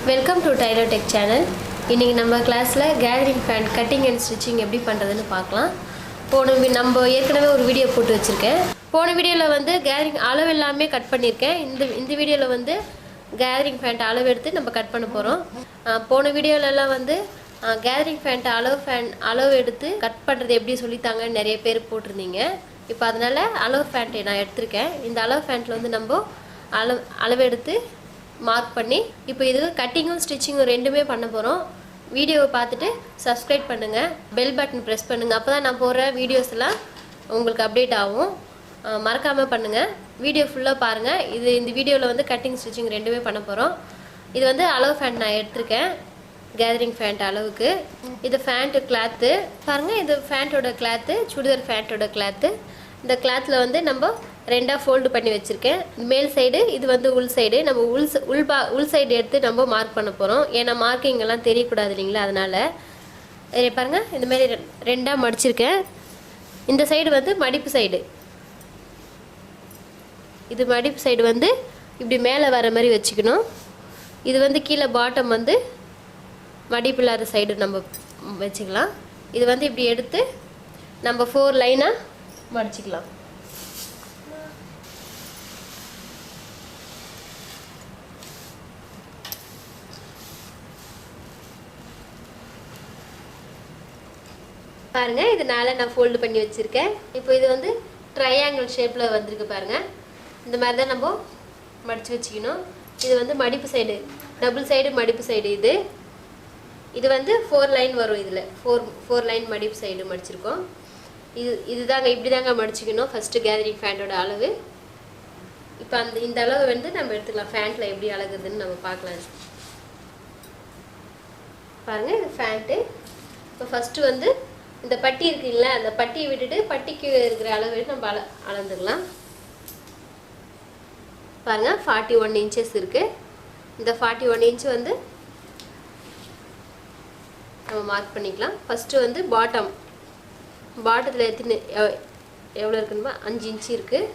Welcome to tailor tech channel. இன்றைக்கி நம்ம கிளாஸில் gathering band cutting and stitching எப்படி பண்ணுறதுன்னு பார்க்கலாம். நம்ம ஏற்கனவே ஒரு வீடியோ போட்டு வச்சுருக்கேன். போன வீடியோவில் வந்து கேதரிங் அளவு எல்லாமே கட் பண்ணியிருக்கேன். இந்த வீடியோவில் வந்து கேதரிங் பேண்ட் அளவு எடுத்து நம்ம கட் பண்ண போகிறோம். போன வீடியோலலாம் வந்து கேதரிங் பேண்ட் அளவு எடுத்து கட் பண்ணுறது எப்படி சொல்லித்தாங்கன்னு நிறைய பேர் போட்டிருந்தீங்க. இப்போ அதனால் அளவு பேண்ட்டை நான் எடுத்திருக்கேன். இந்த அளவு பேண்ட்டில் வந்து நம்ம அளவு எடுத்து மார்க் பண்ணி இப்போ இது கட்டிங்கும் ஸ்டிச்சிங்கும் ரெண்டுமே பண்ண போகிறோம். வீடியோவை பார்த்துட்டு சப்ஸ்கிரைப் பண்ணுங்கள், பெல் பட்டன் ப்ரெஸ் பண்ணுங்கள். அப்போ தான் நான் போடுற வீடியோஸ்லாம் உங்களுக்கு அப்டேட் ஆகும். மறக்காமல் பண்ணுங்கள், வீடியோ ஃபுல்லாக பாருங்கள். இந்த வீடியோவில் வந்து கட்டிங் ஸ்டிச்சிங் ரெண்டுமே பண்ண போகிறோம். இது வந்து அளவு ஃபேண்ட் நான் எடுத்திருக்கேன், கேதரிங் ஃபேண்ட் அளவுக்கு. இது ஃபேண்ட்டு கிளாத்து பாருங்கள். இது ஃபேண்ட்டோட கிளாத்து, சுடிதார் ஃபேண்ட்டோட கிளாத்து. இந்த கிளாத்தில் வந்து நம்ம ரெண்டாக ஃபோல்டு பண்ணி வச்சுருக்கேன். மேல் சைடு, இது வந்து உள் சைடு. நம்ம உள் சைடு எடுத்து நம்ம மார்க் பண்ண போகிறோம். ஏன்னா மார்க்கிங் எல்லாம் தெரியக்கூடாது இல்லைங்களா, அதனால் பாருங்கள் இந்தமாரி ரெண்டாக மடிச்சிருக்கேன். இந்த சைடு வந்து மடிப்பு சைடு. இது மடிப்பு சைடு வந்து இப்படி மேலே வர மாதிரி வச்சுக்கணும். இது வந்து கீழே பாட்டம் வந்து மடிப்பு இல்லாத சைடு நம்ம வச்சுக்கலாம். இது வந்து இப்படி எடுத்து நம்ம 4 லைனாக மடிச்சிக்கலாம். பாருங்கள், இதனால் நான் ஃபோல்டு பண்ணி வச்சுருக்கேன். இப்போ இது வந்து ட்ரையாங்கிள் ஷேப்பில் வந்திருக்கு பாருங்கள். இந்த மாதிரி தான் நம்ம மடித்து வச்சுக்கணும். இது வந்து மடிப்பு சைடு, டபுள் சைடு மடிப்பு சைடு. இது வந்து 4 லைன் வரும். இதில் 4 லைன் மடிப்பு சைடு மடிச்சிருக்கோம். இதுதாங்க, இப்படி தாங்க மடிச்சிக்கணும் ஃபஸ்ட்டு கேதரிங் ஃபேண்ட்டோட அளவு. இப்போ இந்த அளவு வந்து நம்ம எடுத்துக்கலாம். ஃபேண்ட்டில் எப்படி அழகுதுன்னு நம்ம பார்க்கலாம். பாருங்கள், இது ஃபேண்ட்டு. இப்போ ஃபஸ்ட்டு வந்து இந்த பட்டி இருக்குங்களா, அந்த பட்டியை விட்டுட்டு பட்டிக்கு இருக்கிற அளவு நம்ம அளந்துக்கலாம். பாருங்கள், 41 இன்ச்சஸ் இருக்குது. இந்த 41 இன்ச்சு வந்து நம்ம மார்க் பண்ணிக்கலாம். ஃபஸ்ட்டு வந்து பாட்டத்தில் எவ்வளோ இருக்குன்னு 5 இன்ச்சு இருக்குது.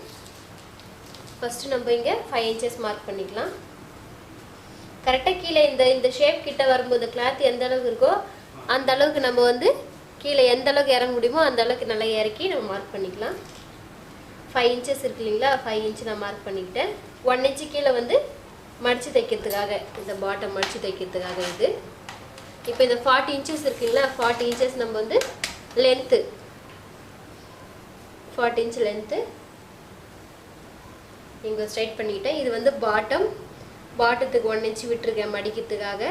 ஃபஸ்ட்டு நம்ம இங்கே 5 இன்ச்சஸ் மார்க் பண்ணிக்கலாம். கரெக்டாக கீழே இந்த ஷேப் கிட்ட வரும்போது கிளாத் எந்த அளவுக்கு இருக்கோ அந்த அளவுக்கு நம்ம வந்து கீழே எந்த அளவுக்கு இறங்க முடியுமோ அந்த அளவுக்கு நல்லா இறக்கி நம்ம மார்க் பண்ணிக்கலாம். 5 இன்ச்சஸ் இருக்கு இல்லைங்களா, 5 இன்ச்சு நான் மார்க் பண்ணிக்கிட்டேன். 1 இன்ச்சு கீழே வந்து மடித்து தைக்கிறதுக்காக, இந்த பாட்டம் மடித்து தைக்கிறதுக்காக இது. இப்போ இந்த 40 இன்ச்சஸ் இருக்குங்களா, 40 இன்ச்சஸ் நம்ம வந்து லென்த்து, 40 இன்ச் லென்த்து இங்கே ஸ்ட்ரைட் பண்ணிக்கிட்டேன். இது வந்து பாட்டத்துக்கு 1 இன்ச்சு விட்டுருக்கேன் மடிக்கிறதுக்காக.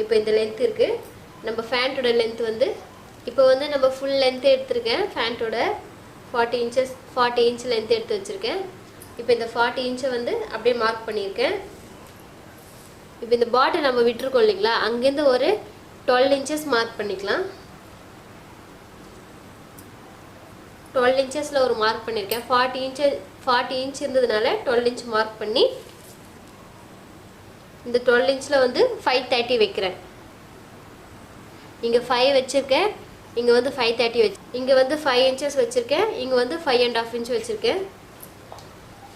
இப்போ இந்த லென்த் இருக்குது. நம்ம ஃபேண்ட்டோட லென்த் வந்து இப்போ வந்து நம்ம ஃபுல் லென்த்து எடுத்துருக்கேன். ஃபேண்ட்டோட 40 இன்ச் லென்த் எடுத்து வச்சுருக்கேன். இப்போ இந்த 40 இன்ச்சை வந்து அப்படியே மார்க் பண்ணியிருக்கேன். இப்போ இந்த பாட்டில் நம்ம விட்டுருக்கோம் இல்லைங்களா, அங்கேருந்து ஒரு 12 இன்ச்சஸ் மார்க் பண்ணிக்கலாம். 12 இன்ச்சஸில் ஒரு மார்க் பண்ணியிருக்கேன். 40 இன்ச் இருந்ததுனால 12 இன்ச் மார்க் பண்ணி இந்த 12 இன்ச்சில் வந்து 530 வைக்கிறேன். இங்கே 5 வச்சுருக்கேன், இங்கே வந்து 530 இங்கே வந்து 5 இன்ச்சஸ் வச்சுருக்கேன், இங்கே வந்து 5.5 இன்ச் வச்சுருக்கேன்.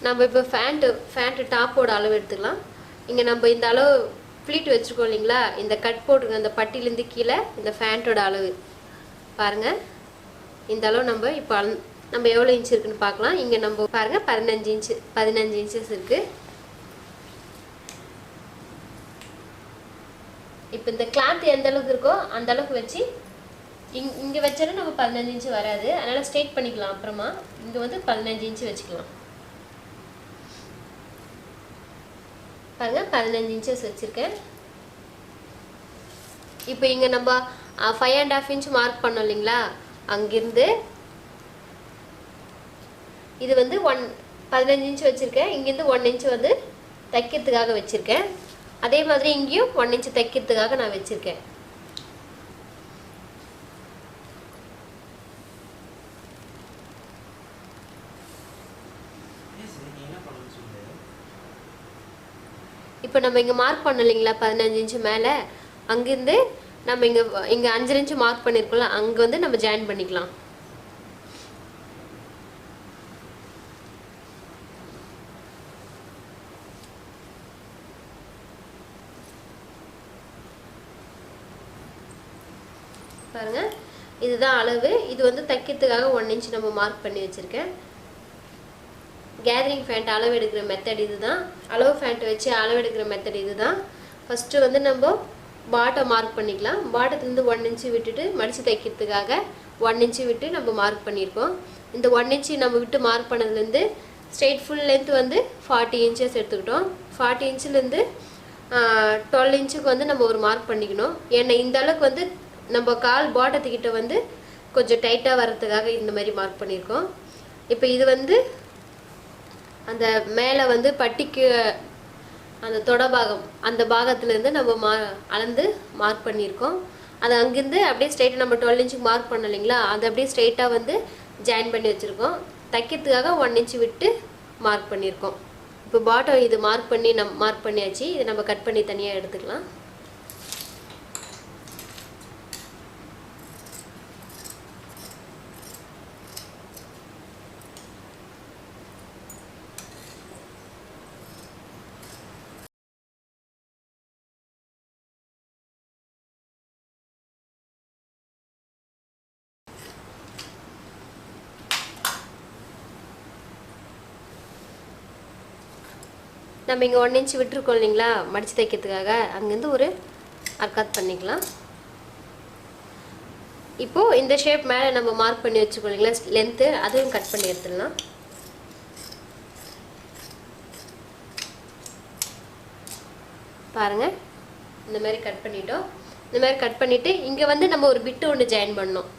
நம்ம இப்போ ஃபேண்ட்டு டாப்போட அளவு எடுத்துக்கலாம். இங்கே நம்ம இந்த அளவு ப்ளீட் வச்சுருக்கோம் இல்லைங்களா, இந்த கட் போட்டுருங்க அந்த பட்டிலேருந்து கீழே இந்த ஃபேண்ட்டோட அளவு பாருங்கள். இந்த அளவு நம்ம எவ்வளோ இன்ச் இருக்குன்னு பார்க்கலாம். இங்கே நம்ம பாருங்கள் 15 இன்ச்சஸ் இருக்குது. இப்போ இந்த கிளாத் எந்த அளவுக்கு இருக்கோ அந்த அளவுக்கு வச்சு இங்கே வச்சாலும் நம்ம 15 இன்ச்சு வராது, அதனால் ஸ்ட்ரெயிட் பண்ணிக்கலாம். அப்புறமா இங்கே வந்து 15 இன்ச்சு வச்சுக்கலாம். பாருங்கள், 15 இன்ச்சஸ் வச்சுருக்கேன். இப்போ இங்கே நம்ம 5.5 இன்ச் மார்க் பண்ணோம் இல்லைங்களா, அங்கேருந்து இது வந்து 15 இன்ச் வச்சுருக்கேன். இங்கேருந்து 1 இன்ச் வந்து தைக்கிறதுக்காக வச்சுருக்கேன். அதே மாதிரி இங்கேயும் 1 இன்ச் தைக்கிறதுக்காக நான் வச்சுருக்கேன். இப்போ நம்ம இங்கே மார்க் பண்ணோம் இல்லைங்களா 15 இன்ச்சு மேலே, அங்கேருந்து நம்ம இங்கே 5 இன்ச்சு மார்க் பண்ணியிருக்கோம்ல, அங்கே வந்து நம்ம ஜாயின் பண்ணிக்கலாம். பாருங்கள், இதுதான் அளவு. இது வந்து தைக்கிறதுக்காக 1 இன்ச் நம்ம மார்க் பண்ணி வச்சுருக்கேன். கேதரிங் ஃபேண்ட் அளவு எடுக்கிற மெத்தட் இது தான். அளவு ஃபேண்ட் வச்சு அளவு எடுக்கிற மெத்தட் இது தான். ஃபஸ்ட்டு வந்து நம்ம பாட்டம் மார்க் பண்ணிக்கலாம். பாட்டத்துலேருந்து 1 இன்ச்சு விட்டுட்டு மடித்து தைக்கிறதுக்காக 1 இன்ச்சு விட்டு நம்ம மார்க் பண்ணியிருக்கோம். இந்த 1 இன்ச்சு நம்ம விட்டு மார்க் பண்ணதுலேருந்து ஸ்ட்ரெயிட் ஃபுல் லென்த் வந்து 40 இன்ச்சஸ் எடுத்துக்கிட்டோம். 40 இன்ச்சுலேருந்து 12 இன்ச்சுக்கு வந்து நம்ம ஒரு மார்க் பண்ணிக்கணும். ஏன்னா இந்த அளவுக்கு வந்து நம்ம கால் பாட்டத்துக்கிட்ட வந்து கொஞ்சம் டைட்டாக வர்றதுக்காக இந்த மாதிரி மார்க் பண்ணியிருக்கோம். இப்போ இது வந்து அந்த மேலே வந்து பட்டிக்கு அந்த தொடபாகம் அந்த பாகத்துலேருந்து நம்ம அளந்து மார்க் பண்ணியிருக்கோம். அது அங்கேருந்து அப்படியே ஸ்ட்ரெயிட்டாக நம்ம 12 இன்ச்சுக்கு மார்க் பண்ணோம் இல்லைங்களா, அது அப்படியே ஸ்ட்ரெயிட்டாக வந்து ஜாயின் பண்ணி வச்சுருக்கோம். தைக்கிறதுக்காக 1 இன்ச்சு விட்டு மார்க் பண்ணியிருக்கோம். இப்போ பாட்டம் இது மார்க் பண்ணியாச்சு. இதை நம்ம கட் பண்ணி தனியாக எடுத்துக்கலாம். நம்ம இங்கே 1 இன்ச் விட்டுருக்கோம் இல்லைங்களா மடித்து தைக்கிறதுக்காக, அங்கேருந்து ஒரு அர்க்காத் பண்ணிக்கலாம். இப்போது இந்த ஷேப் மேலே நம்ம மார்க் பண்ணி வச்சுக்கோம் இல்லைங்களா லென்த்து, அதையும் கட் பண்ணி எடுத்துடலாம். பாருங்கள், இந்த மாதிரி கட் பண்ணிட்டோம். இந்த மாதிரி கட் பண்ணிவிட்டு இங்கே வந்து நம்ம ஒரு பிட்டு ஒன்று ஜாயின் பண்ணோம்.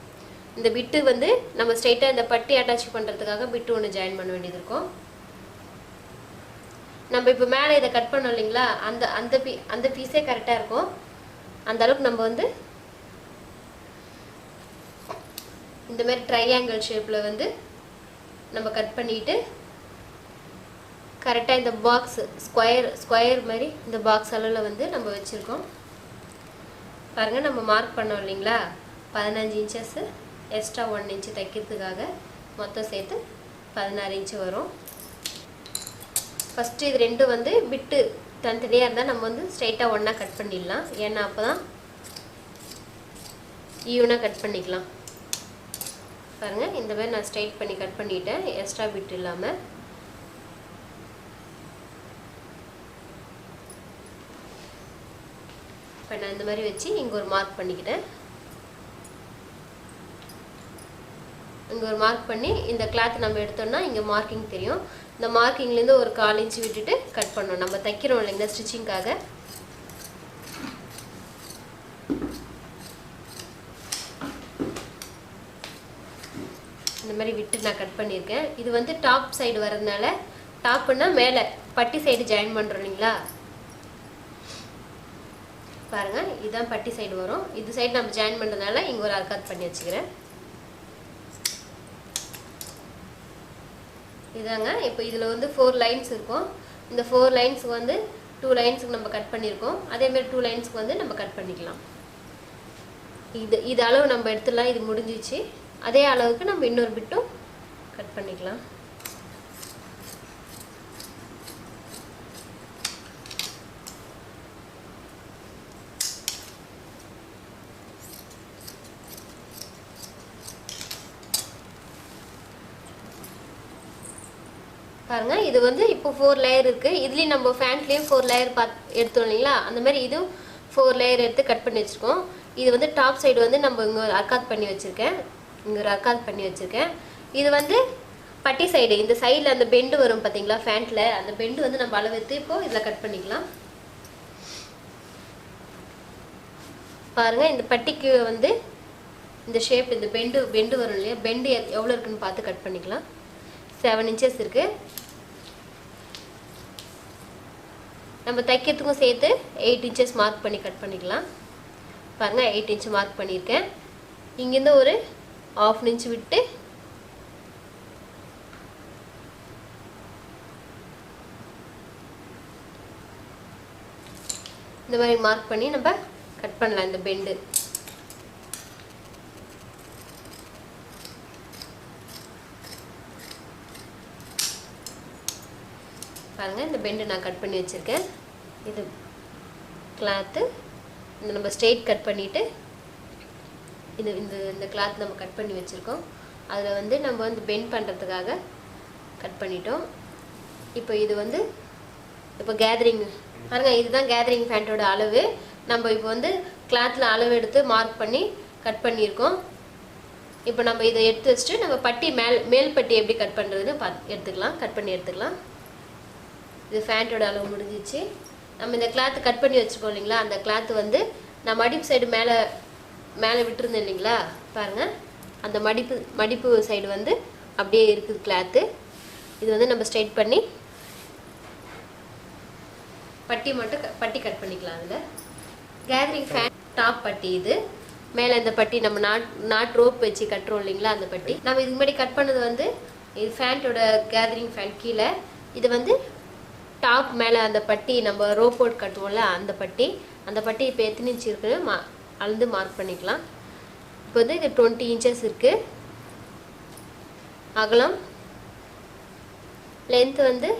இந்த பிட்டு வந்து நம்ம ஸ்ட்ரைட்டாக இந்த பட்டி அட்டாச் பண்ணுறதுக்காக பிட்டு ஒன்று ஜாயின் பண்ண வேண்டியது இருக்கும். நம்ம இப்போ மேலே இதை கட் பண்ணோம் இல்லைங்களா, அந்த பீஸே கரெக்டாக இருக்கும். அந்த அளவுக்கு நம்ம வந்து இந்த மாதிரி ட்ரையாங்கிள் ஷேப்பில் வந்து நம்ம கட் பண்ணிட்டு கரெக்டாக இந்த பாக்ஸ் ஸ்கொயர் மாதிரி இந்த பாக்ஸ் அளவில் வந்து நம்ம வச்சுருக்கோம். பாருங்கள், நம்ம மார்க் பண்ணோம் இல்லைங்களா 15 இன்ச்சஸ் எக்ஸ்ட்ரா 1 இன்ச்சு தைக்கிறதுக்காக மொத்தம் சேர்த்து 16 இன்ச்சு வரும். ஃபஸ்ட்டு இது ரெண்டும் வந்து பிட்டு தனித்தனியாக இருந்தால் நம்ம வந்து ஸ்ட்ரைட்டாக ஒன்றா கட் பண்ணிடலாம். ஏன்னா அப்போ தான் ஈவனாக கட் பண்ணிக்கலாம். பாருங்கள், இந்த மாதிரி நான் ஸ்ட்ரைட் பண்ணி கட் பண்ணிட்டேன் எக்ஸ்ட்ரா பிட் இல்லாமல். இப்போ நான் இந்த மாதிரி வச்சு இங்கே ஒரு மார்க் பண்ணிக்கிட்டேன். இங்கே ஒரு மார்க் பண்ணி இந்த கிளாத் நம்ம எடுத்தோம்னா இங்கே மார்க்கிங் தெரியும். இந்த மார்க்கிங்லேருந்து ஒரு 1/4 இன்ச்சு விட்டுட்டு கட் பண்ணணும். நம்ம தைக்கிறோம் இல்லைங்களா ஸ்டிச்சிங்காக. இந்த மாதிரி விட்டு நான் கட் பண்ணியிருக்கேன். இது வந்து டாப் சைடு வரதுனால, டாப்புன்னா மேலே பட்டி சைடு ஜாயின் பண்ணுறோம் இல்லைங்களா. பாருங்கள், இதுதான் பட்டி சைடு வரும். இது சைடு நம்ம ஜாயின் பண்ணுறதுனால இங்கே ஒரு அர்க்காத் பண்ணி வச்சுக்கிறேன். இதாங்க. இப்போ இதில் வந்து 4 லைன்ஸ் இருக்கும். இந்த 4 லைன்ஸுக்கு வந்து 2 லைன்ஸுக்கு நம்ம கட் பண்ணியிருக்கோம். அதேமாதிரி 2 லைன்ஸுக்கு வந்து நம்ம கட் பண்ணிக்கலாம். இது அளவு நம்ம எடுத்துடலாம். இது முடிஞ்சிச்சு. அதே அளவுக்கு நம்ம இன்னொரு பிட்டும் கட் பண்ணிக்கலாம். பாருங்க, இது வந்து இப்போ 4 லேயர் இருக்குது. இதுலேயும் நம்ம ஃபேண்ட்லேயும் 4 லேயர் எடுத்தோம் இல்லைங்களா, அந்த மாதிரி இதுவும் 4 லேயர் எடுத்து கட் பண்ணி வச்சுருக்கோம். இது வந்து டாப் சைடு வந்து நம்ம இங்கே ஒரு அர்க்காத் பண்ணி வச்சுருக்கேன். இது வந்து பட்டி சைடு, இந்த சைடில் அந்த பெண்டு வரும் பார்த்தீங்களா ஃபேண்ட்டில், அந்த பெண்டு வந்து நம்ம அளவெடுத்து இப்போது இதில் கட் பண்ணிக்கலாம். பாருங்கள், இந்த பட்டிக்கு வந்து இந்த ஷேப், இந்த பெண்டு வரும் இல்லையா, பெண்டு எவ்வளோ இருக்குன்னு பார்த்து கட் பண்ணிக்கலாம். 7 இன்ச்சஸ் இருக்குது. நம்ம தைக்கிறதுக்கும் சேர்த்து 8 இன்ச்சஸ் மார்க் பண்ணி கட் பண்ணிக்கலாம். பாருங்கள், 8 இன்ச்சு மார்க் பண்ணியிருக்கேன். இங்கேருந்து ஒரு 1/2 இன்ச்சு விட்டு இந்த மாதிரி மார்க் பண்ணி நம்ம கட் பண்ணலாம். இந்த பெண்டு பாருங்கள், இந்த பெண்டு நான் கட் பண்ணி வச்சுருக்கேன். இது கிளாத்து இந்த நம்ம ஸ்ட்ரெயிட் கட் பண்ணிவிட்டு இந்த இந்த இந்த கிளாத் நம்ம கட் பண்ணி வச்சுருக்கோம். அதில் வந்து நம்ம வந்து பெண்ட் பண்ணுறதுக்காக கட் பண்ணிட்டோம். இப்போ இது வந்து இப்போ கேதரிங் பாருங்கள், இதுதான் கேதரிங் பேண்ட்டோட அளவு. நம்ம இப்போ வந்து கிளாத்தில் அளவு எடுத்து மார்க் பண்ணி கட் பண்ணியிருக்கோம். இப்போ நம்ம இதை எடுத்து வச்சுட்டு நம்ம பட்டி மேல் பட்டி எப்படி கட் பண்ணுறதுன்னு கட் பண்ணி எடுத்துக்கலாம். இது பேண்ட்டோட அளவு முடிஞ்சிச்சு. நம்ம இந்த கிளாத்து கட் பண்ணி வச்சுருக்கோம் இல்லைங்களா, அந்த கிளாத்து வந்து நான் மடிப்பு சைடு மேலே விட்டுருந்தேன் இல்லைங்களா, பாருங்கள் அந்த மடிப்பு சைடு வந்து அப்படியே இருக்குது கிளாத்து. இது வந்து நம்ம ஸ்ட்ரைட் பண்ணி பட்டி கட் பண்ணிக்கலாம். அதில் கேதரிங் ஃபேன் டாப் பட்டி இது. மேலே இந்த பட்டி நம்ம நாட் ரோப் வச்சு கட்டுறோம் இல்லைங்களா, அந்த பட்டி. நம்ம இதுக்கு முன்னாடி கட் பண்ணது வந்து இது ஃபேண்ட்டோட கேதரிங் ஃபேன் கீழே. இது வந்து டாப் மேலே அந்த பட்டி நம்ம ரோப் போட்டு கட்டுவோம்ல அந்த பட்டி. அந்த பட்டி இப்போ எத்தனை இன்ச் இருக்குன்னு அளந்து மார்க் பண்ணிக்கலாம். இப்போ வந்து இது 20 இன்ச்சஸ் இருக்குது அகலம். லென்த் வந்து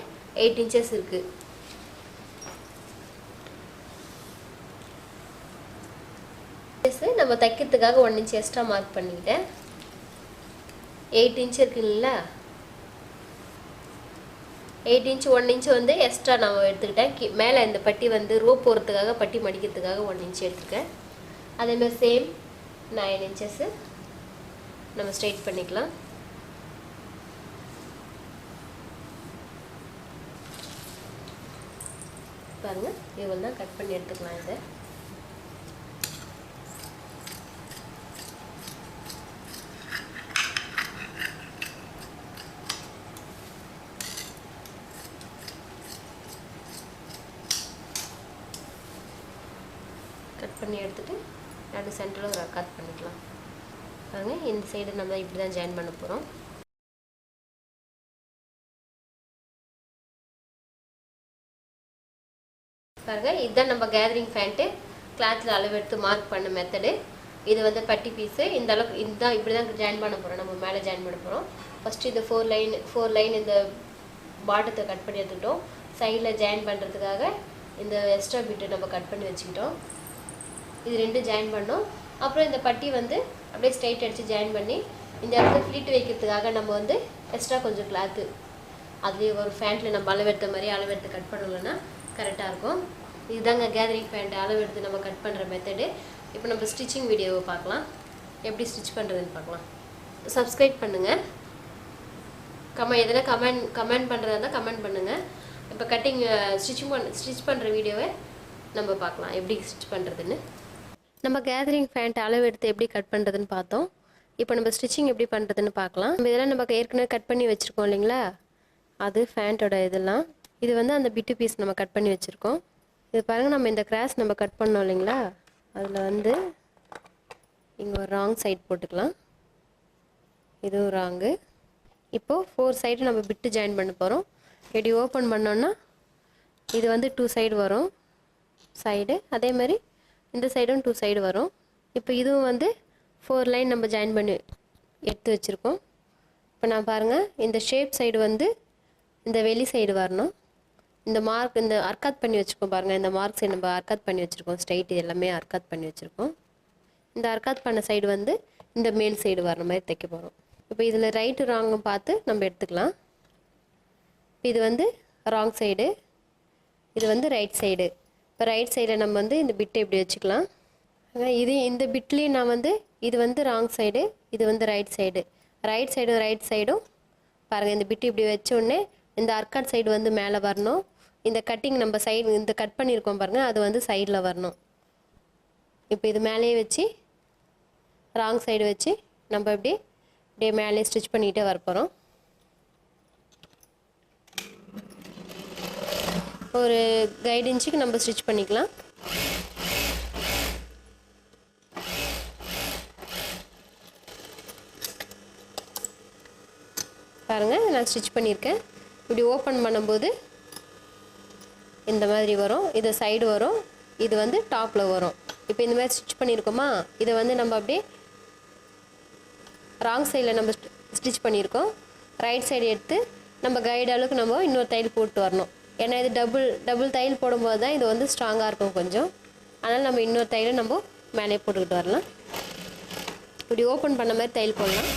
8 இன்ச்சஸ் இருக்குது. நம்ம தைக்கிறதுக்காக 1 இன்ச் எக்ஸ்ட்ரா மார்க் பண்ணிக்கிட்டேன். 8 இன்ச் இருக்குங்களா, 8 இன்ச் 1 இன்ச் வந்து எக்ஸ்ட்ரா நான் எடுத்துக்கிட்டேன். மேலே இந்த பட்டி வந்து ரோப் போகிறதுக்காக பட்டி மடிக்கிறதுக்காக 1 இன்ச் எடுத்துருக்கேன். அதேமாதிரி சேம் 9 இன்ச்சஸ்ஸு நம்ம ஸ்ட்ரைட் பண்ணிக்கலாம். பாருங்கள், இவ்வளோ தான் கட் பண்ணி எடுத்துக்கலாம். இதை கட் பண்ணி எடுத்துகிட்டு நடு சென்டரில் ஒரு கட் பண்ணிக்கலாம். பாருங்கள், இந்த சைடு நம்ம இப்படி தான் ஜாயின் பண்ண போகிறோம். பாருங்கள், இதுதான் நம்ம கேதரிங் பேண்ட்டு கிளாத்தில் அளவு எடுத்து மார்க் பண்ண மெத்தடு. இது வந்து பட்டி பீஸு. இந்த அளவுக்கு இதுதான் இப்படி தான் ஜாயின் பண்ண போகிறோம். நம்ம மேலே ஜாயின் பண்ண போகிறோம். ஃபஸ்ட்டு இது 4 லைன் இந்த பாட்டத்தை கட் பண்ணி எடுத்துக்கிட்டோம். சைடில் ஜாயின் பண்ணுறதுக்காக இந்த எக்ஸ்ட்ரா பிட்டு நம்ம கட் பண்ணி வச்சுக்கிட்டோம். இது 2 ஜாயின் பண்ணோம். அப்புறம் இந்த பட்டி வந்து அப்படியே ஸ்ட்ரைட் அடித்து ஜாயின் பண்ணி இந்த இடத்துல ஃப்ளீட் வைக்கிறதுக்காக நம்ம வந்து எக்ஸ்ட்ரா கொஞ்சம் கிளாத்து அதுலேயே ஒரு ஃபேண்ட்டில் நம்ம அளவெடுத்த மாதிரி அளவெடுத்து கட் பண்ணலன்னா கரெக்டாக இருக்கும். இதுதாங்க கேதரிங் பேண்ட் அளவெடுத்து நம்ம கட் பண்ணுற மெத்தடு. இப்போ நம்ம ஸ்டிச்சிங் வீடியோவை பார்க்கலாம், எப்படி ஸ்டிச் பண்ணுறதுன்னு பார்க்கலாம். சப்ஸ்கிரைப் பண்ணுங்கள். எதனா கமெண்ட் பண்ணுறதா இருந்தால் கமெண்ட் பண்ணுங்கள். இப்போ ஸ்டிச் பண்ணுற வீடியோவை நம்ம பார்க்கலாம் எப்படி ஸ்டிச் பண்ணுறதுன்னு. நம்ம கேதரிங் பேண்ட் அளவு எடுத்து எப்படி கட் பண்ணுறதுன்னு பார்த்தோம். இப்போ நம்ம ஸ்டிச்சிங் எப்படி பண்ணுறதுன்னு பார்க்கலாம். நம்ம இதெல்லாம் நம்ம ஏற்கனவே கட் பண்ணி வச்சுருக்கோம் இல்லைங்களா, அது பேண்ட்டோட இதெல்லாம். இது வந்து அந்த பிட்டு பீஸ் நம்ம கட் பண்ணி வச்சுருக்கோம். இது பாருங்கள், நம்ம இந்த கிராஸ் நம்ம கட் பண்ணோம் இல்லைங்களா, அதில் வந்து இங்கே ஒரு ராங் சைட் போட்டுக்கலாம். இதுவும் ராங்கு. இப்போது 4 சைடு நம்ம பிட்டு ஜாயின் பண்ண போகிறோம். இப்படி ஓப்பன் பண்ணோன்னா இது வந்து 2 சைடு வரும் சைடு. அதே மாதிரி இந்த சைடும் 2 சைடு வரும். இப்போ இதுவும் வந்து 4 லைன் நம்ம ஜாயின் பண்ணி எடுத்து வச்சுருக்கோம். இப்போ நான் பாருங்கள், இந்த ஷேப் சைடு வந்து இந்த வெளி சைடு வரணும். இந்த அர்க்காத் பண்ணி வச்சுருக்கோம் பாருங்கள், இந்த மார்க் சைடு நம்ம அர்க்காத் பண்ணி வச்சுருக்கோம். ஸ்ட்ரைட் எல்லாமே அர்க்காத் பண்ணி வச்சுருக்கோம். இந்த அர்க்காத் பண்ண சைடு வந்து இந்த மேல் சைடு வர்ற மாதிரி தைக்க போகிறோம். இப்போ இதில் ரைட்டு ராங்கும் பார்த்து நம்ம எடுத்துக்கலாம். இது வந்து ராங் சைடு, இது வந்து ரைட் சைடு. இப்போ ரைட் சைடில் நம்ம வந்து இந்த பிட்டை இப்படி வச்சுக்கலாம். இந்த பிட்லேயும் நான் வந்து இது வந்து ராங் சைடு, இது வந்து ரைட் சைடு. ரைட் சைடும் பாருங்கள், இந்த பிட்டு இப்படி வச்சோடனே இந்த அர்க்காட் சைடு வந்து மேலே வரணும். இந்த கட்டிங் நம்ம சைடு இந்த கட் பண்ணியிருக்கோம் பாருங்கள், அது வந்து சைடில் வரணும். இப்போ இது மேலேயே வச்சு ராங் சைடு வச்சு நம்ம இப்படியே மேலே ஸ்டிச் பண்ணிகிட்டே வரப்போகிறோம். ஒரு கைடு இன்ச்சுக்கு நம்ம ஸ்டிச் பண்ணிக்கலாம். பாருங்கள், நான் ஸ்டிச் பண்ணியிருக்கேன். இப்படி ஓப்பன் பண்ணும்போது இந்த மாதிரி வரும். இது சைடு வரும், இது வந்து டாப்பில் வரும். இப்போ இந்த மாதிரி ஸ்டிச் பண்ணியிருக்கோமா, இதை வந்து நம்ம அப்படியே ராங் சைடில் நம்ம ஸ்டிச் பண்ணியிருக்கோம். ரைட் சைடு எடுத்து நம்ம கைடு அளவுக்கு நம்ம இன்னொரு தையல் போட்டு வரணும். ஏன்னா இது டபுள் தையல் போடும்போது தான் இது வந்து ஸ்ட்ராங்காக இருக்கும் கொஞ்சம். அதனால் நம்ம இன்னொரு தையலை நம்ம மேலே போட்டுக்கிட்டு வரலாம். இப்படி ஓப்பன் பண்ண மாதிரி தையல் போடலாம்.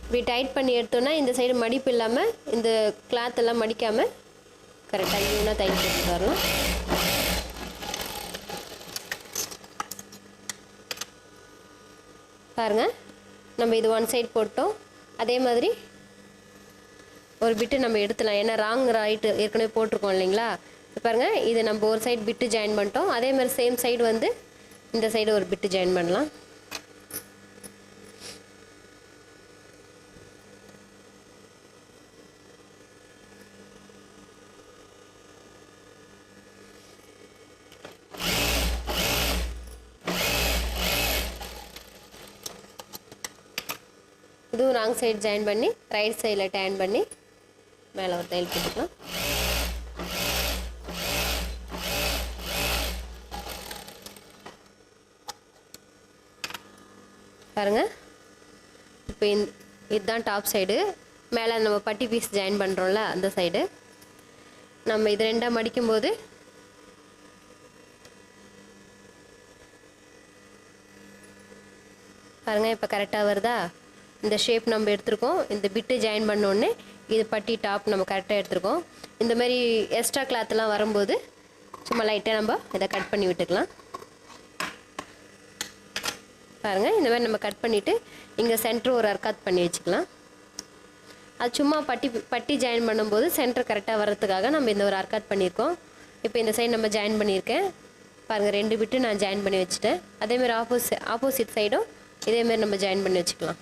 இப்படி டைட் பண்ணி எடுத்தோன்னா இந்த சைடு மடிப்பு இல்லாமல் இந்த கிளாத் எல்லாம் மடிக்காமல் கரெக்டாக ஈவனாக தையல் போட்டு வரலாம். பாருங்கள், நம்ம இது ஒன் சைடு போட்டோம். அதே மாதிரி ஒரு பிட்டு நம்ம எடுத்துலாம், ஏன்னா ராங் ரைட்டு ஏற்கனவே போட்டிருக்கோம் இல்லைங்களா. பாருங்கள், இது நம்ம ஒரு சைடு பிட்டு ஜாயின் பண்ணிட்டோம். அதே மாதிரி சேம் சைடு வந்து இந்த சைடு ஒரு பிட்டு ஜாயின் பண்ணலாம். இதுவும் ராங் சைடு ஜாயின் பண்ணி ரைட் சைடில் டேன் பண்ணி மேலே ஒரு தையல் போட்டுக்கலாம். பாருங்கள், இப்போ இதுதான் டாப் சைடு. மேலே நம்ம பட்டி பீஸ் ஜாயின் பண்ணுறோம்ல அந்த சைடு. நம்ம இது ரெண்டாக மடிக்கும்போது பாருங்கள் இப்போ கரெக்டாக வருதா. இந்த ஷேப் நம்ம எடுத்துருக்கோம். இந்த பிட்டு ஜாயின் பண்ணோடனே இது பட்டி டாப் நம்ம கரெக்டாக எடுத்துருக்கோம். இந்த மாதிரி எக்ஸ்ட்ரா கிளாத்லாம் வரும்போது சும்மா லைட்டாக நம்ம இதை கட் பண்ணி விட்டுக்கலாம். பாருங்கள், இந்த மாதிரி நம்ம கட் பண்ணிவிட்டு இங்கே சென்டர் ஒரு அர்க்காத் பண்ணி வச்சுக்கலாம். அது சும்மா பட்டி ஜாயின் பண்ணும்போது சென்டர் கரெக்டாக வர்றதுக்காக நம்ம இந்த ஒரு அர்க்காத் பண்ணியிருக்கோம். இப்போ இந்த சைடு நம்ம ஜாயின் பண்ணியிருக்கேன். பாருங்கள், 2 பிட்டு நான் ஜாயின் பண்ணி வச்சுட்டேன். அதேமாதிரி ஆப்போசிட் சைடும் இதேமாரி நம்ம ஜாயின் பண்ணி வச்சுக்கலாம்.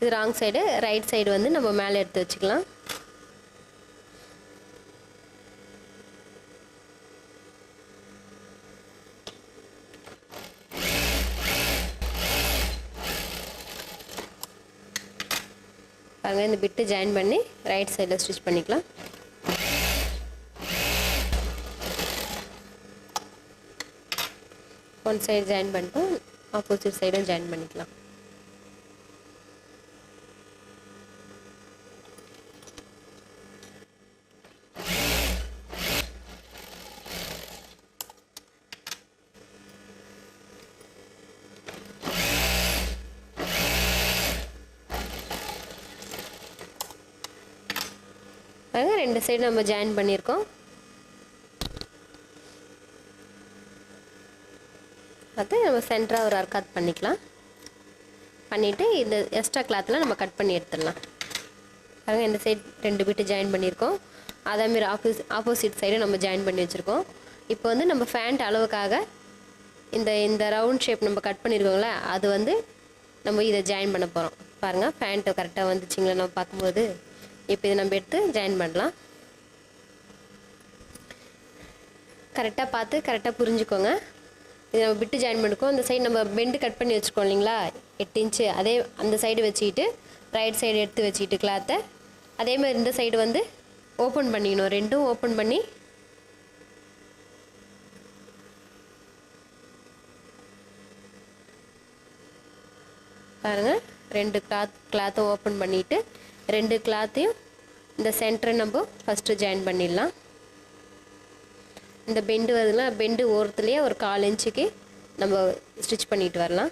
இது ராங் சைடு, ரைட் சைடு வந்து நம்ம மேலே எடுத்து வச்சுக்கலாம். பாருங்கள், இந்த பிட்டு ஜாயின் பண்ணி ரைட் சைடில் ஸ்டிச் பண்ணிக்கலாம். ஒன் சைடு ஜாயின் பண்ணிட்டோம், ஆப்போசிட் சைடும் ஜாயின் பண்ணிக்கலாம். பாருங்க, 2 சைடு நம்ம ஜாயின் பண்ணியிருக்கோம். அது நம்ம சென்டராக ஒரு அர்க்காத் பண்ணிக்கலாம். பண்ணிவிட்டு இந்த எக்ஸ்ட்ரா கிளாத்தில் நம்ம கட் பண்ணி எடுத்துடலாம். பாருங்கள், இந்த சைடு 2 பிட்டு ஜாயின் பண்ணியிருக்கோம். அதேமாரி ஆப்போசிட் சைடு நம்ம ஜாயின் பண்ணி வச்சுருக்கோம். இப்போ வந்து நம்ம ஃபேண்ட் அளவுக்காக இந்த ரவுண்ட் ஷேப் நம்ம கட் பண்ணியிருக்கோங்களே, அது வந்து நம்ம இதை ஜாயின் பண்ண போகிறோம். பாருங்கள், ஃபேண்ட்டு கரெக்டாக வந்துச்சுங்களா நம்ம பார்க்கும்போது. இப்போ இதை நம்ம எடுத்து ஜாயின் பண்ணலாம். கரெக்டாக பார்த்து கரெக்டாக புரிஞ்சுக்கோங்க. இது நம்ம பிட்டு ஜாயின் பண்ணிக்கோம். இந்த சைடு நம்ம பெண்டு கட் பண்ணி வச்சுருக்கோம் இல்லைங்களா, 8 இன்ச்சு. அதே அந்த சைடு வச்சுக்கிட்டு ரைட் சைடு எடுத்து வச்சுக்கிட்டு கிளாத்தை அதே மாதிரி இந்த சைடு வந்து ஓப்பன் பண்ணிக்கணும். ரெண்டும் ஓப்பன் பண்ணி பாருங்கள், 2 கிளாத்தை ஓப்பன் பண்ணிவிட்டு 2 கிளாத்தையும் இந்த சென்டரை நம்ம ஃபஸ்ட்டு ஜாயின் பண்ணிடலாம். இந்த பெண்டு வருதுன்னா பெண்டு ஓரத்துலேயே ஒரு 1/4 இன்ச்சுக்கு நம்ம ஸ்டிச் பண்ணிட்டு வரலாம்.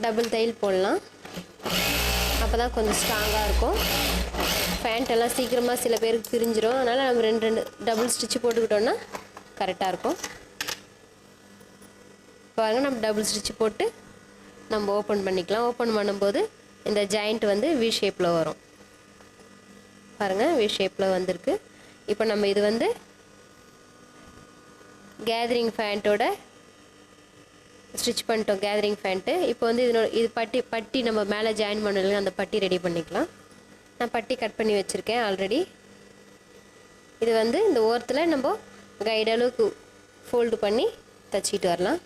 டபுள் தையல் போடலாம், அப்போ தான் கொஞ்சம் ஸ்ட்ராங்காக இருக்கும். பேண்ட் எல்லாம் சீக்கிரமாக சில பேருக்கு பிரிஞ்சிடும். அதனால் நம்ம 2 டபுள் ஸ்டிச்சு போட்டுக்கிட்டோன்னா கரெக்டாக இருக்கும். பாருங்கள், நம்ம டபுள் ஸ்டிச்சு போட்டு நம்ம ஓப்பன் பண்ணிக்கலாம். ஓப்பன் பண்ணும்போது இந்த ஜாயிண்ட் வந்து வி ஷேப்பில் வரும். பாருங்கள், வி ஷேப்பில் வந்திருக்கு. இப்போ நம்ம இது வந்து கேதரிங் ஃபேண்ட்டோட ஸ்டிச் பண்ணிட்டோம். கேதரிங் ஃபேண்ட்டு இப்போ வந்து இது பட்டி நம்ம மேலே ஜாயின் பண்ணல, அந்த பட்டி ரெடி பண்ணிக்கலாம். நான் பட்டி கட் பண்ணி வச்சுருக்கேன் ஆல்ரெடி. இது வந்து இந்த ஓரத்தில் நம்ம கைடு அளவுக்கு ஃபோல்டு பண்ணி தச்சிட்டு வரலாம்.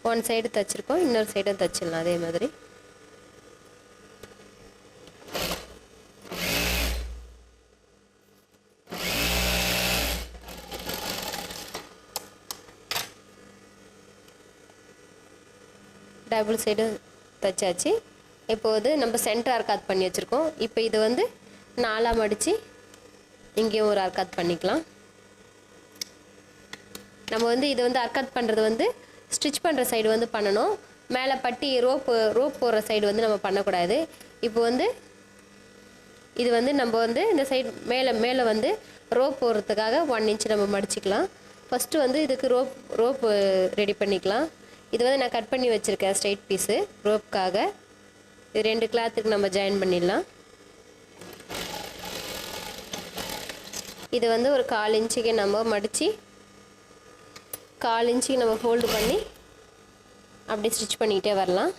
ஒன் சைடு தைச்சிருக்கோம், இன்னொரு சைடும் தைச்சிடலாம் அதே மாதிரி. டபுள் சைடு தைச்சாச்சு. இப்போ வந்து நம்ம சென்டர் அர்க்காத் பண்ணி வச்சுருக்கோம். இப்போ இது வந்து 4ஆக மடித்து இங்கேயும் ஒரு அர்க்காத் பண்ணிக்கலாம். நம்ம வந்து இது வந்து அர்க்காத் பண்ணுறது வந்து ஸ்டிச் பண்ணுற சைடு வந்து பண்ணணும். மேலே பட்டி ரோப் போடுற சைடு வந்து நம்ம பண்ணக்கூடாது. இப்போ வந்து இது வந்து நம்ம வந்து இந்த சைடு மேலே வந்து ரோப் போடுறதுக்காக 1 இன்ச் நம்ம மடிச்சிக்கலாம். ஃபஸ்ட்டு வந்து இதுக்கு ரோப் ரெடி பண்ணிக்கலாம். இது வந்து நான் கட் பண்ணி வச்சுருக்கேன் ஸ்ட்ரைட் பீஸு ரோப்புக்காக. இது 2 கிளாத்துக்கு நம்ம ஜாயின் பண்ணிடலாம். இது வந்து ஒரு 1/4 இன்ச்சுக்கு நம்ம மடித்து 1/4 இன்ச்சுக்கு நம்ம ஃபோல்டு பண்ணி அப்படி ஸ்டிச் பண்ணிக்கிட்டே வரலாம்.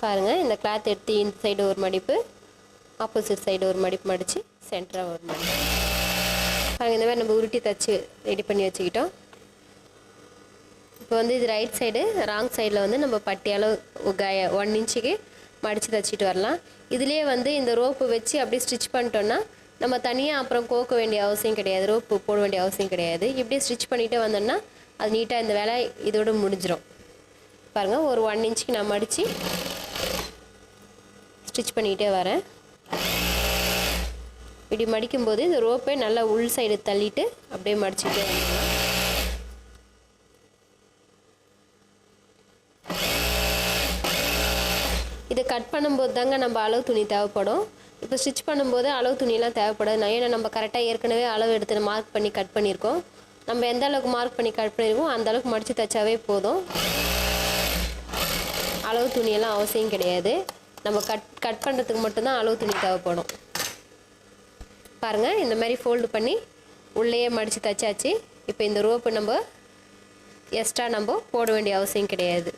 பாருங்கள், இந்த கிளாத் எடுத்து இந்த சைடு ஒரு மடிப்பு, ஆப்போசிட் சைடு ஒரு மடிப்பு மடித்து சென்டராக ஒரு மடிப்பு. பாருங்கள், இந்த மாதிரி நம்ம உருட்டி தச்சு ரெடி பண்ணி வச்சுக்கிட்டோம். இப்போ வந்து இது ரைட் சைடு, ராங் சைடில் வந்து நம்ம பட்டி அளவு 1 இன்ச்சுக்கு மடித்து தச்சுட்டு வரலாம். இதுலேயே வந்து இந்த ரோப்பு வச்சு அப்படியே ஸ்டிச் பண்ணிட்டோன்னா நம்ம தனியாக அப்புறம் கோக்க வேண்டிய அவசியம் கிடையாது, ரோப்பு போட வேண்டிய அவசியம் கிடையாது. இப்படியே ஸ்டிச் பண்ணிகிட்டே வந்தோம்னா அது நீட்டாக இந்த வேலை இதோடு முடிஞ்சிடும். பாருங்கள், ஒரு 1 இன்ச்சுக்கு நான் மடித்து ஸ்டிச் பண்ணிக்கிட்டே வரேன். இப்படி மடிக்கும்போது இந்த ரோப்பை நல்லா உள் சைடு தள்ளிட்டு அப்படியே மடிச்சுக்கிட்டே வந்துடலாம். இதை கட் பண்ணும்போது தாங்க நம்ம அளவு துணி தேவைப்படும். இப்போ ஸ்டிச் பண்ணும்போது அளவு துணியெலாம் தேவைப்படாது. ஏன்னா நம்ம கரெக்டாக ஏற்கனவே அளவு எடுத்து மார்க் பண்ணி கட் பண்ணியிருக்கோம். நம்ம எந்த அளவுக்கு மார்க் பண்ணி கட் பண்ணியிருக்கோம் அந்த அளவுக்கு மடித்து தைச்சாவே போதும். அளவு துணியெல்லாம் அவசியம் கிடையாது. நம்ம கட் பண்ணுறதுக்கு மட்டும்தான் அளவு துணி தேவைப்படும். பாருங்கள், இந்த மாதிரி ஃபோல்டு பண்ணி உள்ளேயே மடித்து தைச்சாச்சு. இப்போ இந்த ரோப்பு நம்ம எக்ஸ்ட்ரா நம்ம போட வேண்டிய அவசியம் கிடையாது,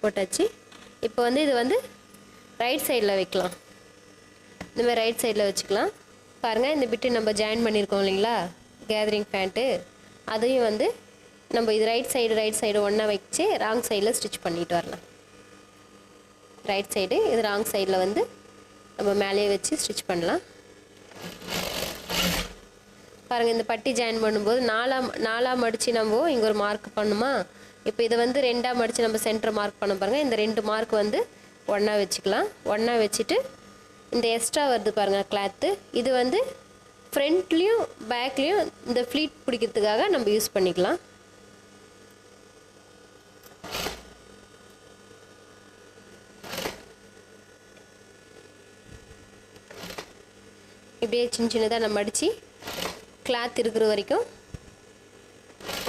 போட்டாச்சு. இப்போ வந்து இது வந்து ரைட் சைடில் வைக்கலாம். இந்த மாதிரி ரைட் சைடில் வச்சுக்கலாம். பாருங்கள், இந்த பிட்டு நம்ம ஜாயின் பண்ணியிருக்கோம் இல்லைங்களா கேதரிங் பேண்ட்டு, அதையும் வந்து நம்ம இது ரைட் சைடு ஒன்றா வச்சு ராங் சைடில் ஸ்டிச் பண்ணிட்டு வரலாம். ரைட் சைடு இது ராங் சைடில் வந்து நம்ம மேலேயே வச்சு ஸ்டிச் பண்ணலாம். பாருங்கள், இந்த பட்டி ஜாயின் பண்ணும்போது நாலாக மடித்து நம்ம இங்கே ஒரு மார்க் பண்ணுமா. இப்போ இதை வந்து 2ஆக மடித்து நம்ம சென்டர் மார்க் பண்ண பாருங்கள். இந்த 2 மார்க் வந்து ஒன்றா வச்சுக்கலாம். ஒன்றா வச்சுட்டு இந்த எக்ஸ்ட்ரா வருது பாருங்கள் கிளாத்து, இது வந்து ஃப்ரண்ட்லேயும் பேக்லேயும் இந்த ஃப்ளீட் பிடிக்கிறதுக்காக நம்ம யூஸ் பண்ணிக்கலாம். இப்படியே சின்னதாக நம்ம மடித்து கிளாத் இருக்கிற வரைக்கும்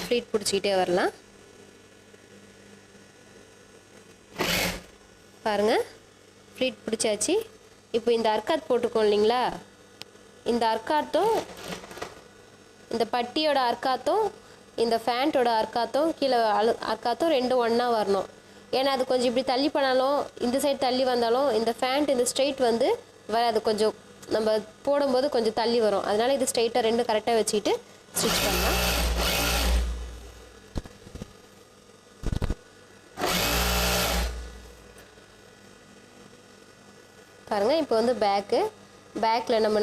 ஃப்ளீட் பிடிச்சிக்கிட்டே வரலாம். பாருங்கள், ஃப்ளீட் பிடிச்சாச்சு. இப்போ இந்த அர்க்காத் போட்டிருக்கோம் இல்லைங்களா, இந்த அர்க்காத்தும் இந்த பட்டியோட அர்க்காத்தும் இந்த ஃபேண்ட்டோட அர்க்காத்தும் கீழே அர்க்காத்தும் 2 ஒன்றா வரணும். ஏன்னா அது கொஞ்சம் இப்படி தள்ளி பண்ணாலும் இந்த சைடு தள்ளி வந்தாலும் இந்த ஃபேண்ட் இந்த ஸ்ட்ரெயிட் வந்து வராது, கொஞ்சம் நம்ம போடும்போது கொஞ்சம் தள்ளி வரும். அதனால் இது ஸ்ட்ரெயிட்டாக 2 கரெக்டாக வச்சுக்கிட்டு ஸ்டிச் பண்ணலாம். பாருங்கள், இப்போ வந்து பேக்கில் நம்ம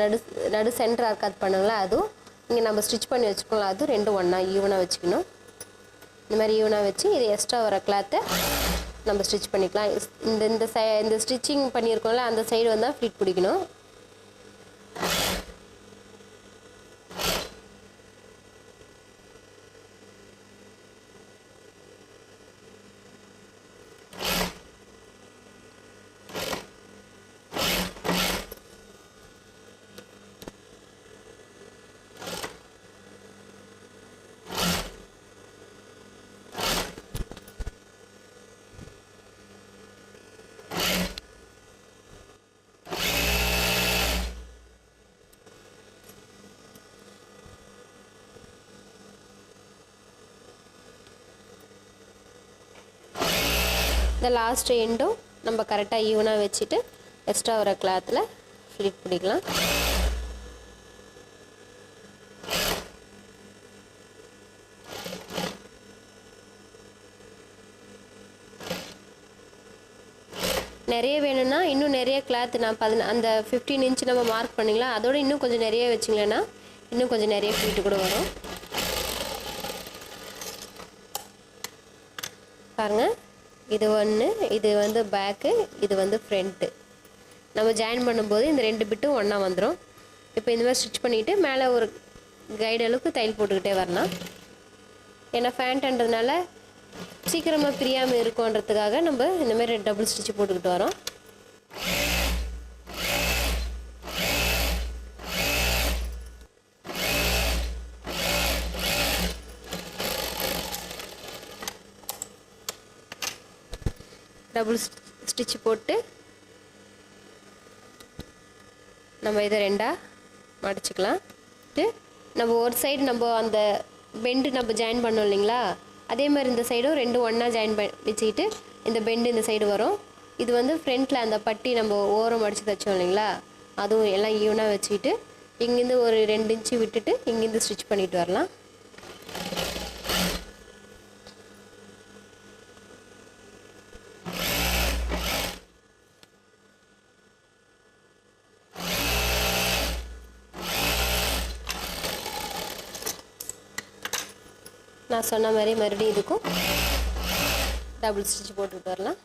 நடு சென்டர் அர்க்காத் பண்ணுங்களா, அதுவும் இங்கே நம்ம ஸ்டிச் பண்ணி வச்சுக்கோங்களா, அதுவும் 2 ஒன்றா ஈவனாக வச்சுக்கணும். இந்த மாதிரி ஈவனாக வச்சு இது எக்ஸ்ட்ரா வர கிளாத்தை நம்ம ஸ்டிச் பண்ணிக்கலாம். இந்த ஸ்டிச்சிங் பண்ணியிருக்கோம்ல அந்த சைடு வந்தால் ஃப்ளீட் பிடிக்கணும். இந்த லாஸ்ட் எண்டும் நம்ம கரெக்டாக ஈவனாக வச்சுட்டு எக்ஸ்ட்ரா வர கிளாத்தில் ஃப்ளீட் பிடிக்கலாம். நிறைய வேணும்னா இன்னும் நிறைய கிளாத் நான் அந்த 15 இன்ச் நம்ம மார்க் பண்ணிங்களா, அதோட இன்னும் கொஞ்சம் நிறைய வச்சிங்களேன்னா இன்னும் கொஞ்சம் நிறைய ஃபீட்டு கூட வரும். பாருங்கள், இது ஒன்று, இது வந்து பேக்கு, இது வந்து ஃப்ரண்ட்டு. நம்ம ஜாயின் பண்ணும்போது இந்த 2 பிட்டும் ஒன்றா வந்துடும். இப்போ இந்த மாதிரி ஸ்டிச் பண்ணிவிட்டு மேலே ஒரு கைடு அளவுக்கு தையல் போட்டுக்கிட்டே வரலாம். ஏன்னா ஃபேண்ட்ன்றதுனால சீக்கிரமாக பிரியாமல் இருக்கும்ன்றதுக்காக நம்ம இந்த மாதிரி டபுள் ஸ்டிச் போட்டுக்கிட்டு வரோம். டபுள் ஸ்டிச் போட்டு நம்ம இதை 2ஆக மடிச்சுக்கலாம். நம்ம ஒரு சைடு நம்ம அந்த பெண்டு நம்ம ஜாயின் பண்ணோம் இல்லைங்களா, அதே மாதிரி இந்த சைடும் 2 ஒன்றா ஜாயின் வச்சுக்கிட்டு இந்த பெண்டு இந்த சைடு வரும். இது வந்து ஃப்ரண்ட்டில் அந்த பட்டி நம்ம ஓரம் அடித்து தைச்சோம் இல்லைங்களா, அதுவும் எல்லாம் ஈவனாக வச்சுக்கிட்டு இங்கேருந்து ஒரு 2 இன்ச்சு விட்டுட்டு இங்கேருந்து ஸ்டிச் பண்ணிட்டு வரலாம். நான் சொன்ன மாதிரி மறுபடியும் இதுக்கும் டபுள் ஸ்டிச் போட்டுக்கிட்டு வரலாம்.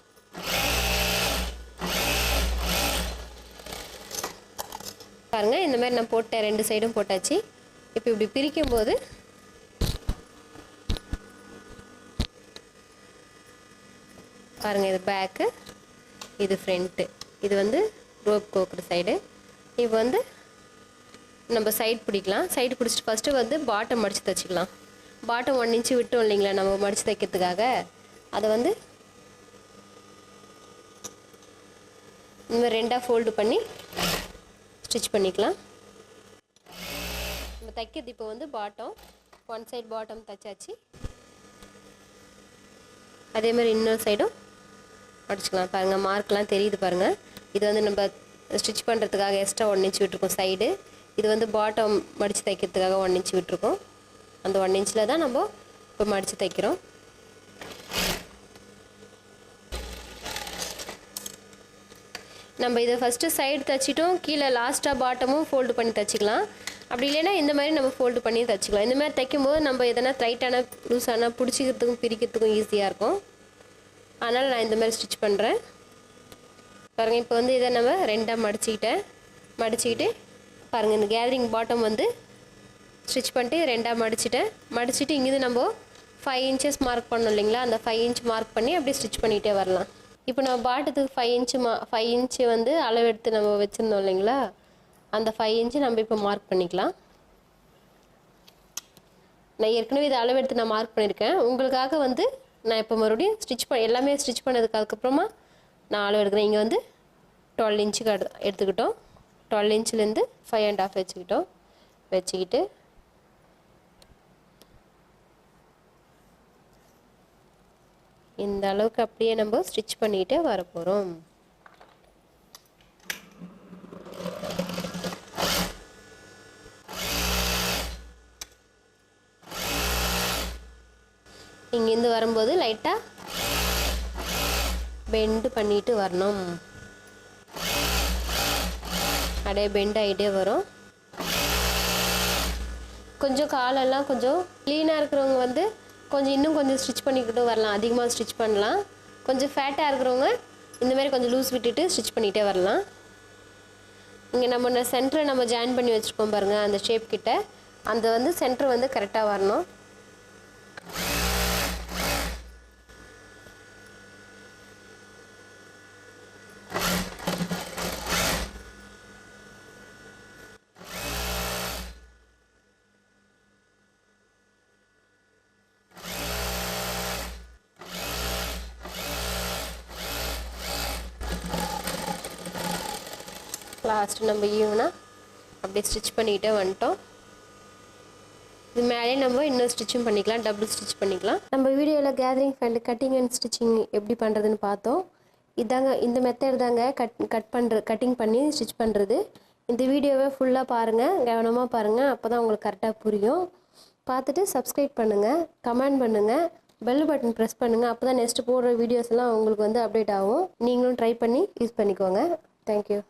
பாருங்கள், இந்த மாதிரி நான் போட்டேன், 2 சைடும் போட்டாச்சு. இப்போ இப்படி பிரிக்கும் போது பாருங்கள், இது பேக்கு, இது ஃப்ரண்ட்டு, இது வந்து ரோப் கோக்குற சைடு. இப்போ வந்து நம்ம சைடு பிடிக்கலாம். சைடு பிடிச்சிட்டு ஃபஸ்ட்டு வந்து பாட்டம் மடித்து தைச்சிக்கலாம். பாட்டம் 1 இன்ச்சு விட்டோம் இல்லைங்களா நம்ம மடித்து தைக்கிறதுக்காக, அதை வந்து இந்த மாதிரி 2ஆக ஃபோல்டு பண்ணி ஸ்டிச் பண்ணிக்கலாம். நம்ம தைக்கிறது இப்போ வந்து பாட்டம் 1 சைடு பாட்டம் தைச்சாச்சு. அதே மாதிரி இன்னொரு சைடும் அடிச்சுக்கலாம். பாருங்கள், மார்க்லாம் தெரியுது பாருங்கள். இது வந்து நம்ம ஸ்டிச் பண்ணுறதுக்காக எக்ஸ்ட்ரா 1 இன்ச்சு விட்டுருக்கோம் சைடு. இது வந்து பாட்டம் மடித்து தைக்கிறதுக்காக 1 இன்ச்சு விட்டுருக்கோம். அந்த 1 இன்ச்சில் தான் நம்ம இப்போ மடித்து தைக்கிறோம். நம்ம இதை ஃபஸ்ட்டு சைடு தைச்சிட்டோம், கீழே லாஸ்ட்டாக பாட்டமும் ஃபோல்டு பண்ணி தைச்சிக்கலாம். அப்படி இல்லைன்னா இந்த மாதிரி நம்ம ஃபோல்டு பண்ணி தைச்சிக்கலாம். இந்த மாதிரி தைக்கும்போது நம்ம எதனா டைட்டான லூஸான பிடிச்சிக்கிறதுக்கும் பிரிக்கிறதுக்கும் ஈஸியாக இருக்கும். அதனால் நான் இந்த மாதிரி ஸ்டிச் பண்ணுறேன். பாருங்கள், இப்போ வந்து இதை நம்ம 2ஆக மடிச்சுக்கிட்டு பாருங்கள், இந்த கேதரிங் பாட்டம் வந்து ஸ்டிச் பண்ணிட்டு 2ஆக மடிச்சுட்டு இங்கேருந்து நம்ம 5 இன்ச்சஸ் மார்க் பண்ணோம் இல்லைங்களா, அந்த 5 இன்ச் மார்க் பண்ணி அப்படியே ஸ்டிச் பண்ணிகிட்டே வரலாம். இப்போ நம்ம பாட்டத்துக்கு 5 இன்ச்சு வந்து அளவெடுத்து நம்ம வச்சுருந்தோம் இல்லைங்களா, அந்த 5 இன்ச்சு நம்ம இப்போ மார்க் பண்ணிக்கலாம். நான் ஏற்கனவே இதை அளவெடுத்து நான் மார்க் பண்ணியிருக்கேன். உங்களுக்காக வந்து நான் இப்போ மறுபடியும் எல்லாமே ஸ்டிச் பண்ணதுக்கு அதுக்கப்புறமா நான் அளவு எடுக்கிறேன். இங்கே வந்து 12 இன்ச்சுக்கு எடுத்துக்கிட்டோம். 12 இன்ச்சிலேருந்து 5 1/2 வச்சுக்கிட்டு இந்த அளவுக்கு அப்படியே நம்ம ஸ்டிச் பண்ணிகிட்டே வர போகிறோம். இங்கேருந்து வரும்போது லைட்டாக பெண்டு பண்ணிட்டு வரணும். அப்படியே பெண்ட் ஆகிட்டே வரும். கொஞ்சம் காலெல்லாம் கொஞ்சம் க்ளீனாக இருக்கிறவங்க வந்து இன்னும் கொஞ்சம் ஸ்டிச் பண்ணிக்கிட்டு வரலாம், அதிகமாக ஸ்டிச் பண்ணலாம். கொஞ்சம் ஃபேட்டாக இருக்கிறவங்க இந்த மாதிரி கொஞ்சம் லூஸ் விட்டுட்டு ஸ்டிச் பண்ணிகிட்டே வரலாம். இங்கே நம்ம சென்டரை நம்ம ஜாயின் பண்ணி வச்சுருக்கோம் பாருங்கள், அந்த ஷேப் கிட்ட அந்த வந்து சென்டர் வந்து கரெக்டாக வரணும். லாஸ்ட்டு நம்ம ஈவனாக அப்படியே ஸ்டிச் பண்ணிக்கிட்டே வந்துட்டோம். இது மேலே நம்ம இன்னும் ஸ்டிச்சும் பண்ணிக்கலாம், டபுள் ஸ்டிச் பண்ணிக்கலாம். நம்ம வீடியோவில் gathering pant cutting and stitching எப்படி பண்ணுறதுன்னு பார்த்தோம். இதாங்க இந்த மெத்தட் தாங்க கட்டிங் பண்ணி ஸ்டிச் பண்ணுறது. இந்த வீடியோவை ஃபுல்லாக பாருங்கள், கவனமாக பாருங்கள், அப்போ தான் உங்களுக்கு கரெக்டாக புரியும். பார்த்துட்டு சப்ஸ்கிரைப் பண்ணுங்கள், கமெண்ட் பண்ணுங்கள், பெல் பட்டன் ப்ரெஸ் பண்ணுங்கள். அப்போ தான் நெக்ஸ்ட்டு போடுற வீடியோஸ் எல்லாம் உங்களுக்கு வந்து அப்டேட் ஆகும். நீங்களும் ட்ரை பண்ணி யூஸ் பண்ணிக்கோங்க. தேங்க்யூ.